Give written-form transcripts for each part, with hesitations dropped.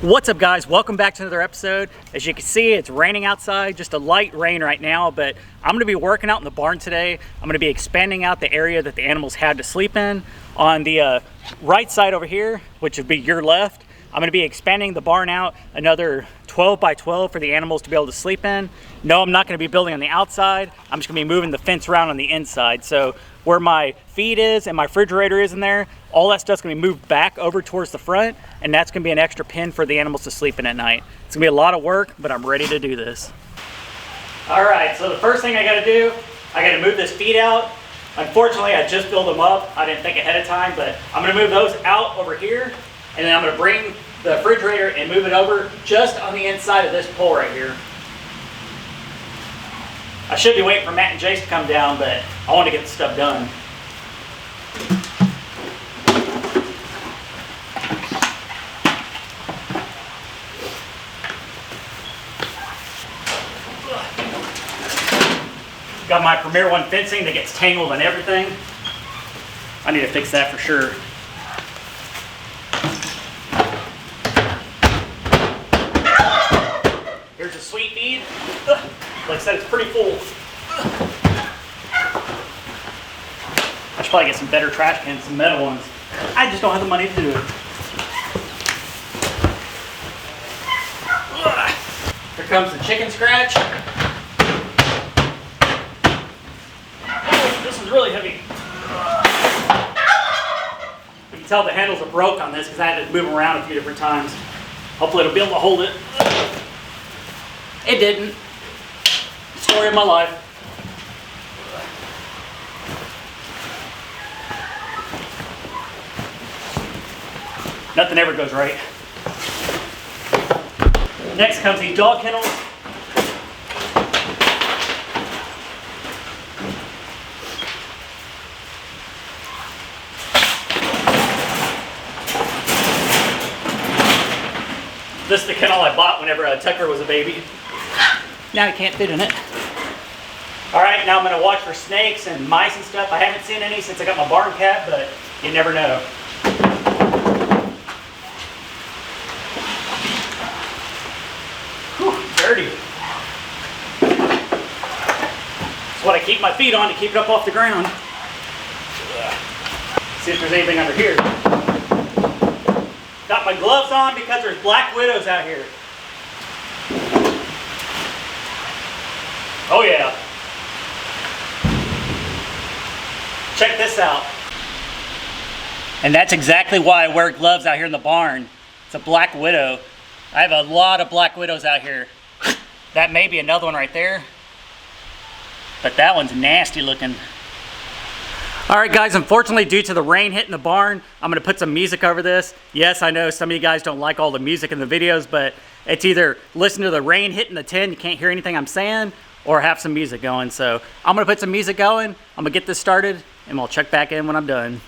What's up, guys? Welcome back to another episode. As you can see, it's raining outside, just a light rain right now, but I'm going to be working out in the barn today. I'm going to be expanding out the area that the animals had to sleep in. On the right side over here, which would be your left, I'm going to be expanding the barn out another 12 by 12 for the animals to be able to sleep in. No, I'm not going to be building on the outside. I'm just going to be moving the fence around on the inside. So where my feed is and my refrigerator is in there, all that stuff's going to be moved back over towards the front, and that's going to be an extra pen for the animals to sleep in at night. It's going to be a lot of work, but I'm ready to do this. All right, so the first thing I got to do, I got to move this feed out. Unfortunately, I just filled them up. I didn't think ahead of time, but I'm going to move those out over here, and then I'm going to bring the refrigerator and move it over just on the inside of this pole right here. I should be waiting for Matt and Jace to come down, but I want to get the stuff done. Got my Premier One fencing that gets tangled and everything. I need to fix that for sure. Here's a sweet feed. Like I said, it's pretty full. I should probably get some better trash cans, some metal ones. I just don't have the money to do it. Here comes the chicken scratch. Oh, this is really heavy. You can tell the handles are broke on this because I had to move them around a few different times. Hopefully it'll be able to hold it. It didn't. Story of my life. Nothing ever goes right. Next comes these dog kennels. This is the kennel I bought whenever Tucker was a baby. Now he can't fit in it. All right, now I'm going to watch for snakes and mice and stuff. I haven't seen any since I got my barn cat, but you never know. Whew, dirty. That's what I keep my feet on to keep it up off the ground. See if there's anything under here. Got my gloves on because there's black widows out here. Oh yeah. Check this out. And that's exactly why I wear gloves out here in the barn. It's a black widow. I have a lot of black widows out here. That may be another one right there. But that one's nasty looking. Alright guys, unfortunately due to the rain hitting the barn, I'm going to put some music over this. Yes, I know some of you guys don't like all the music in the videos, but it's either listen to the rain hitting the tin, you can't hear anything I'm saying, or have some music going. So I'm going to put some music going, I'm going to get this started, and we'll check back in when I'm done.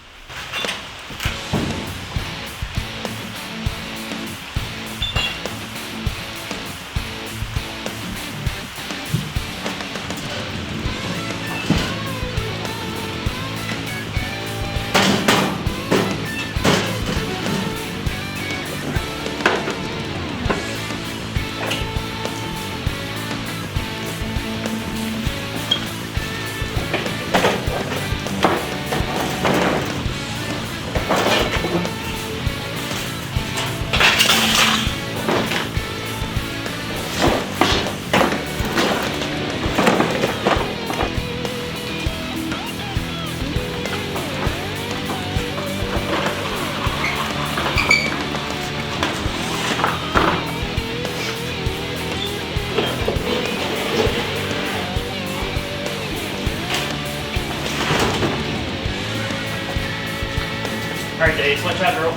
All right, Dave, switch that, girl.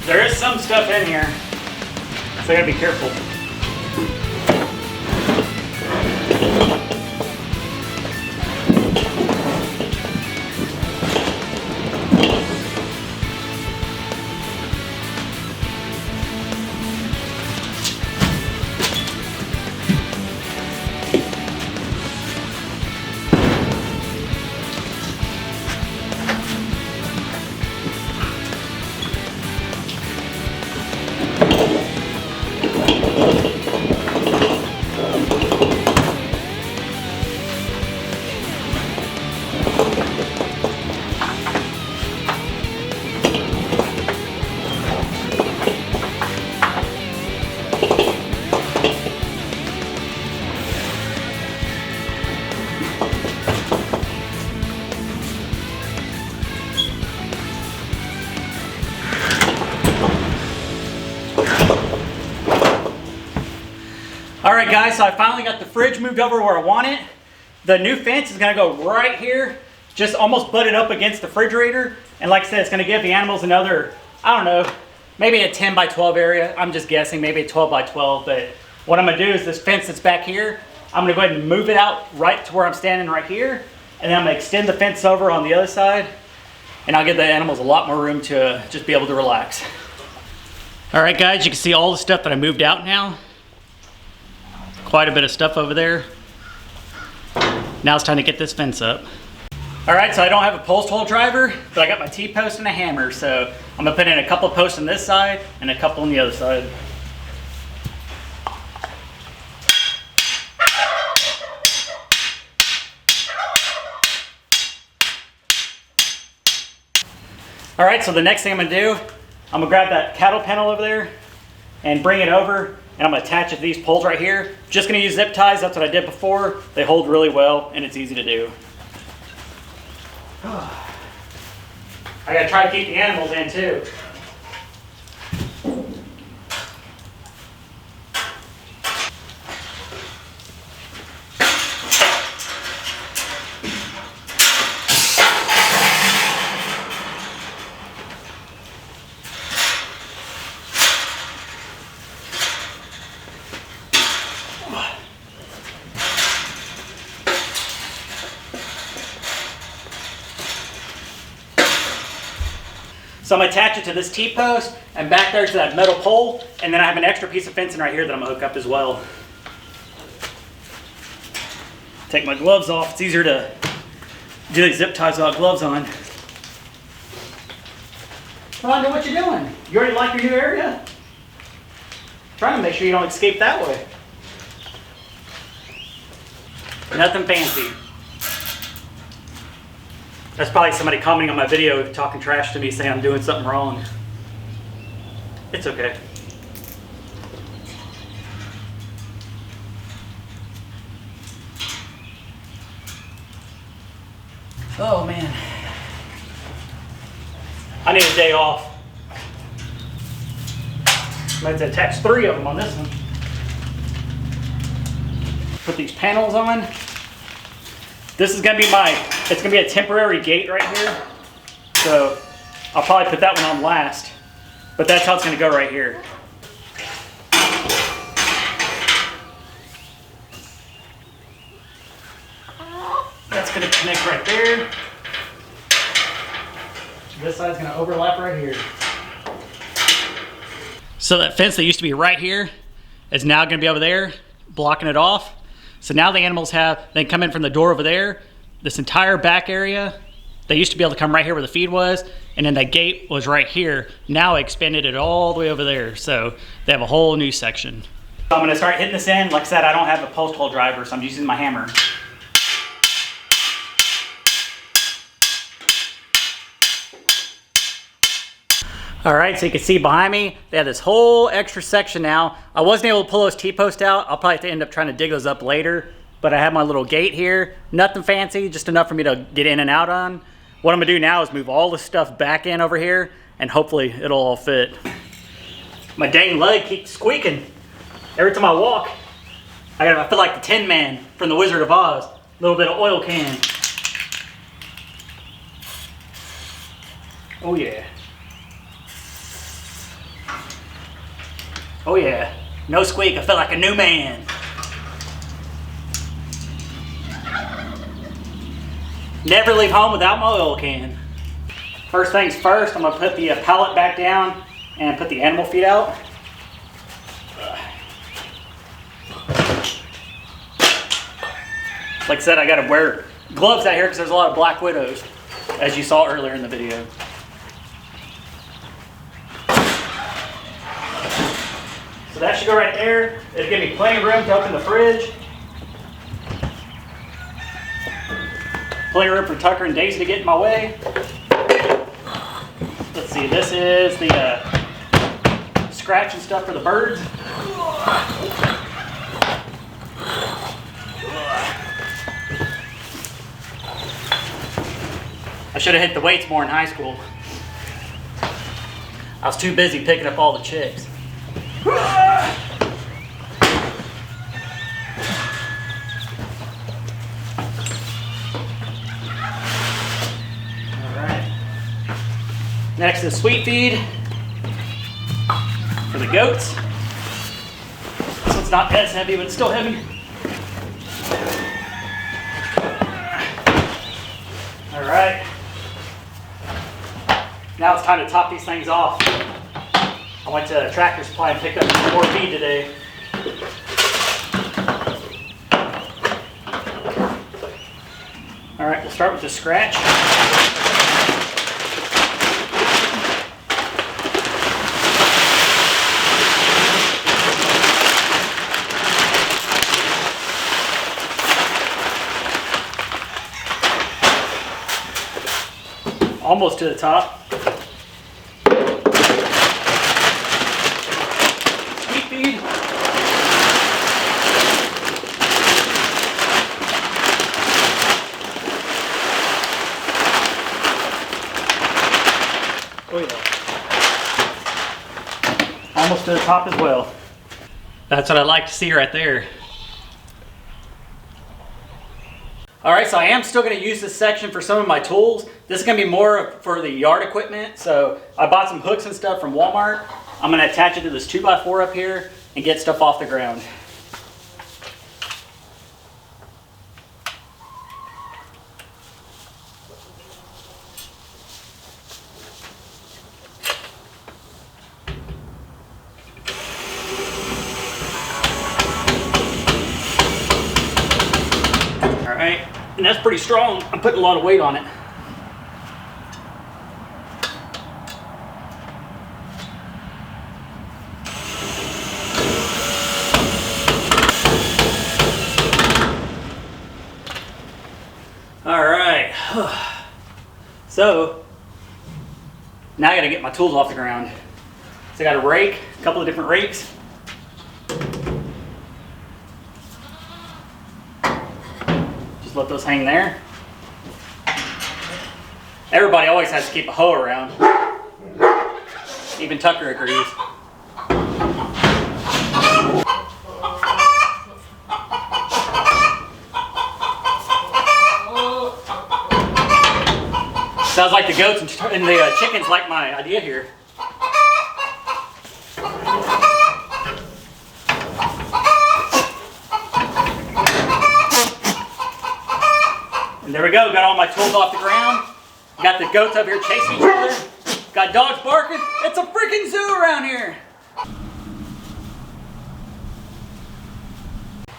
There is some stuff in here, so I gotta be careful. Alright guys, so I finally got the fridge moved over where I want it. The new fence is going to go right here, just almost butted up against the refrigerator. And like I said, it's going to give the animals another, I don't know, maybe a 10 by 12 area. I'm just guessing, maybe a 12 by 12. But what I'm going to do is this fence that's back here, I'm going to go ahead and move it out right to where I'm standing right here. And then I'm going to extend the fence over on the other side. And I'll give the animals a lot more room to just be able to relax. Alright guys, you can see all the stuff that I moved out now. Quite a bit of stuff over there. Now it's time to get this fence up. Alright, so I don't have a post hole driver, but I got my T-post and a hammer. So I'm going to put in a couple posts on this side and a couple on the other side. Alright, so the next thing I'm going to do, I'm going to grab that cattle panel over there and bring it over. And I'm going to attach it to these poles right here. Just going to use zip ties. That's what I did before. They hold really well and it's easy to do. I got to try to keep the animals in too. So I'm going to attach it to this T-post and back there to that metal pole, and then I have an extra piece of fencing right here that I'm going to hook up as well. Take my gloves off. It's easier to do these zip ties without gloves on. Rhonda, what you doing? You already like your new area? Trying to make sure you don't escape that way. Nothing fancy. That's probably somebody commenting on my video talking trash to me saying I'm doing something wrong. It's okay. Oh man. I need a day off. I'm going to attach 3 of them on this one. Put these panels on. This is going to be it's going to be a temporary gate right here. So I'll probably put that one on last. But that's how it's going to go right here. That's going to connect right there. This side's going to overlap right here. So that fence that used to be right here is now going to be over there, blocking it off. So now the animals they come in from the door over there, this entire back area. They used to be able to come right here where the feed was, and then that gate was right here. Now I expanded it all the way over there, so they have a whole new section. So I'm going to start hitting this in. Like I said, I don't have a post hole driver, so I'm using my hammer. Alright, so you can see behind me, they have this whole extra section now. I wasn't able to pull those T-posts out. I'll probably have to end up trying to dig those up later. But I have my little gate here. Nothing fancy, just enough for me to get in and out on. What I'm going to do now is move all the stuff back in over here, and hopefully it'll all fit. My dang leg keeps squeaking. Every time I walk, I feel like the Tin Man from The Wizard of Oz. A little bit of oil can. Oh yeah. Oh yeah, no squeak, I feel like a new man. Never leave home without my oil can. First things first, I'm gonna put the pallet back down and put the animal feed out. Like I said, I gotta wear gloves out here because there's a lot of black widows, as you saw earlier in the video. So that should go right there. It'll give me plenty of room to open the fridge. Plenty of room for Tucker and Daisy to get in my way. Let's see, this is the scratch and stuff for the birds. I should have hit the weights more in high school. I was too busy picking up all the chicks. Next is sweet feed for the goats. This one's not as heavy, but it's still heavy. All right. Now it's time to top these things off. I went to Tractor Supply and picked up some more feed today. All right, we'll start with the scratch. Almost to the top. Sweet feed. Oh yeah. Almost to the top as well. That's what I like to see right there. All right, so I am still gonna use this section for some of my tools. This is gonna be more for the yard equipment. So I bought some hooks and stuff from Walmart. I'm gonna attach it to this 2x4 up here and get stuff off the ground. All right, and that's pretty strong. I'm putting a lot of weight on it. All right, so now I gotta get my tools off the ground. So I got a rake, a couple of different rakes. Just let those hang there. Everybody always has to keep a hoe around. Even Tucker agrees. Sounds like the goats and the chickens like my idea here. And there we go, got all my tools off the ground. Got the goats up here chasing each other. Got dogs barking. It's a freaking zoo around here.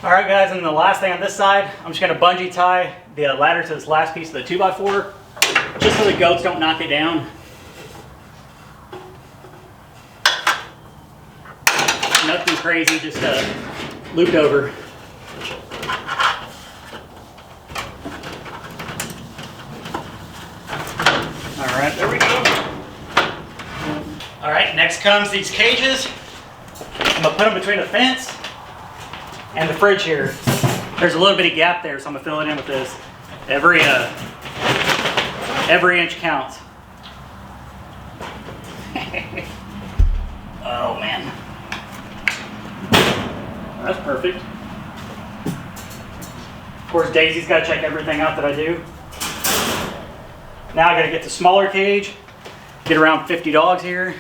All right guys, and the last thing on this side, I'm just gonna bungee tie the ladder to this last piece of the 2x4. Just so the goats don't knock it down. Nothing crazy, just looped over. All right, there we go. All right, next comes these cages. I'm gonna put them between the fence and the fridge here. There's a little bitty gap there, so I'm gonna fill it in with this. Every inch counts. Oh man. That's perfect. Of course, Daisy's got to check everything out that I do. Now I got to get the smaller cage. Get around 50 dogs here.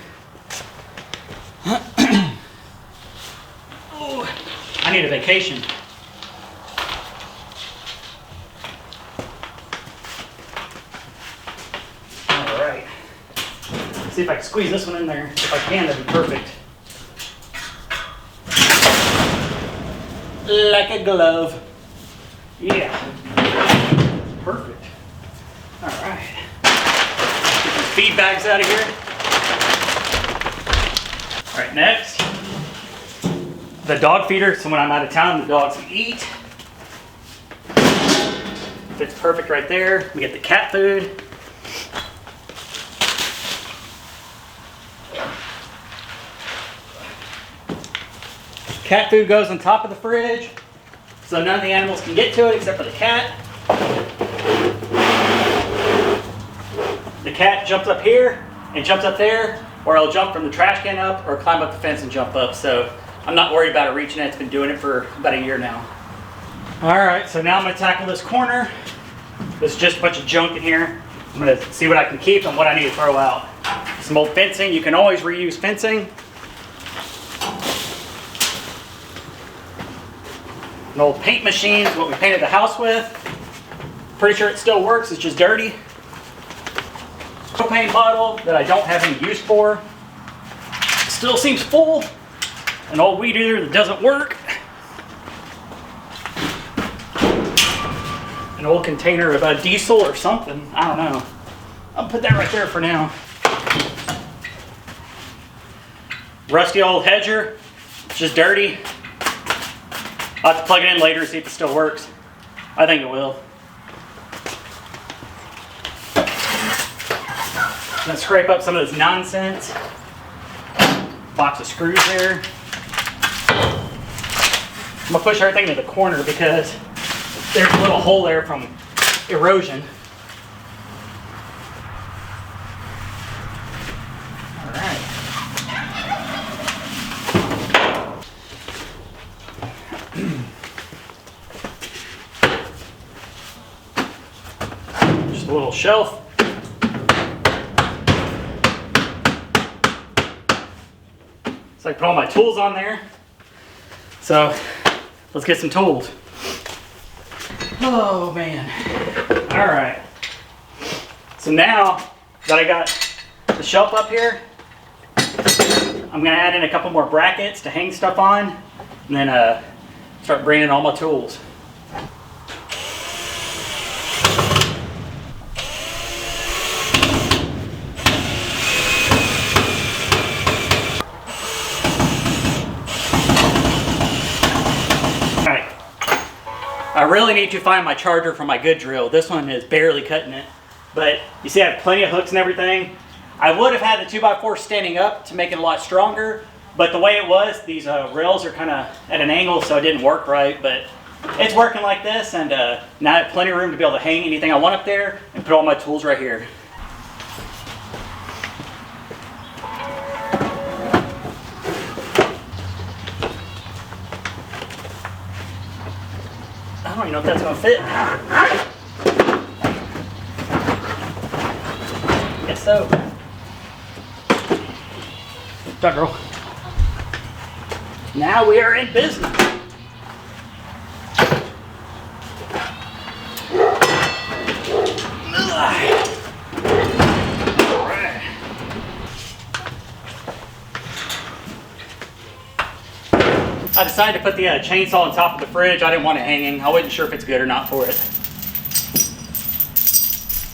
Oh, I need a vacation. See if I can squeeze this one in there. If I can, that'd be perfect. Like a glove. Yeah. Perfect. All right. Get these feed bags out of here. All right, next, the dog feeder. So when I'm out of town, the dogs eat. Fits perfect right there. We get the cat food. Cat food goes on top of the fridge, so none of the animals can get to it except for the cat. The cat jumps up here and jumps up there, or it'll jump from the trash can up or climb up the fence and jump up. So I'm not worried about it reaching it. It's been doing it for about a year now. All right, so now I'm gonna tackle this corner. There's just a bunch of junk in here. I'm gonna see what I can keep and what I need to throw out. Some old fencing. You can always reuse fencing. An old paint machine is what we painted the house with. Pretty sure it still works, it's just dirty. Propane bottle that I don't have any use for. Still seems full. An old weed eater that doesn't work. An old container of diesel or something, I don't know. I'll put that right there for now. Rusty old hedger, it's just dirty. I'll have to plug it in later and see if it still works. I think it will. Gonna scrape up some of this nonsense. Box of screws there. I'm gonna push everything to the corner because there's a little hole there from erosion. All right. Just a little shelf. So I put all my tools on there. So let's get some tools. Oh man. All right. So now that I got the shelf up here, I'm gonna add in a couple more brackets to hang stuff on, and then start bringing in all my tools. I really need to find my charger for my good drill. This one is barely cutting it. But you see I have plenty of hooks and everything. I would have had the 2x4 standing up to make it a lot stronger, but the way it was, these rails are kind of at an angle, so it didn't work right. But it's working like this, and now I have plenty of room to be able to hang anything I want up there and put all my tools right here. I don't even know if that's gonna fit. Guess so. Duck girl. Now we are in business. Alright. I decided to put the chainsaw on top of the fridge. I didn't want it hanging. I wasn't sure if it's good or not for it.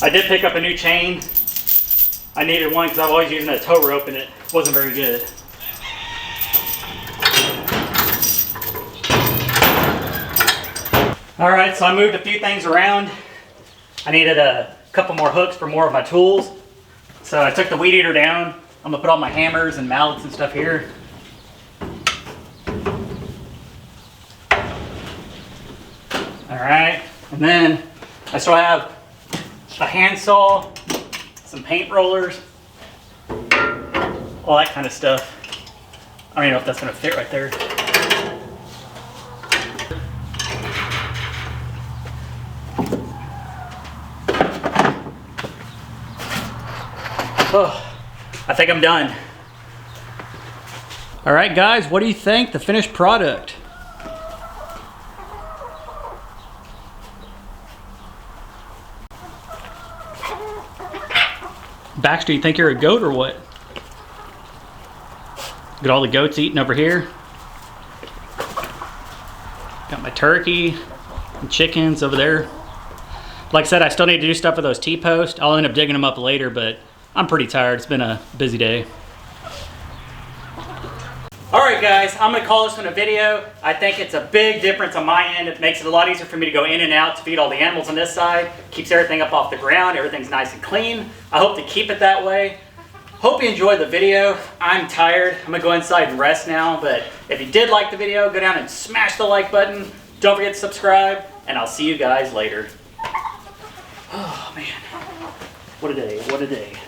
I did pick up a new chain. I needed one because I've always using a tow rope and it wasn't very good. Alright, so I moved a few things around. I needed a couple more hooks for more of my tools. So I took the weed eater down. I'm going to put all my hammers and mallets and stuff here. Alright, and then I still have a handsaw, some paint rollers, all that kind of stuff. I don't even know if that's going to fit right there. Oh, I think I'm done. Alright guys, what do you think? The finished product. Baxter, you think you're a goat or what? Got all the goats eating over here. Got my turkey and chickens over there. Like I said, I still need to do stuff with those T-posts. I'll end up digging them up later, but I'm pretty tired. It's been a busy day. Alright guys, I'm going to call this one a video. I think it's a big difference on my end. It makes it a lot easier for me to go in and out to feed all the animals on this side. Keeps everything up off the ground. Everything's nice and clean. I hope to keep it that way. Hope you enjoyed the video. I'm tired. I'm going to go inside and rest now. But if you did like the video, go down and smash the like button. Don't forget to subscribe. And I'll see you guys later. Oh man. What a day. What a day.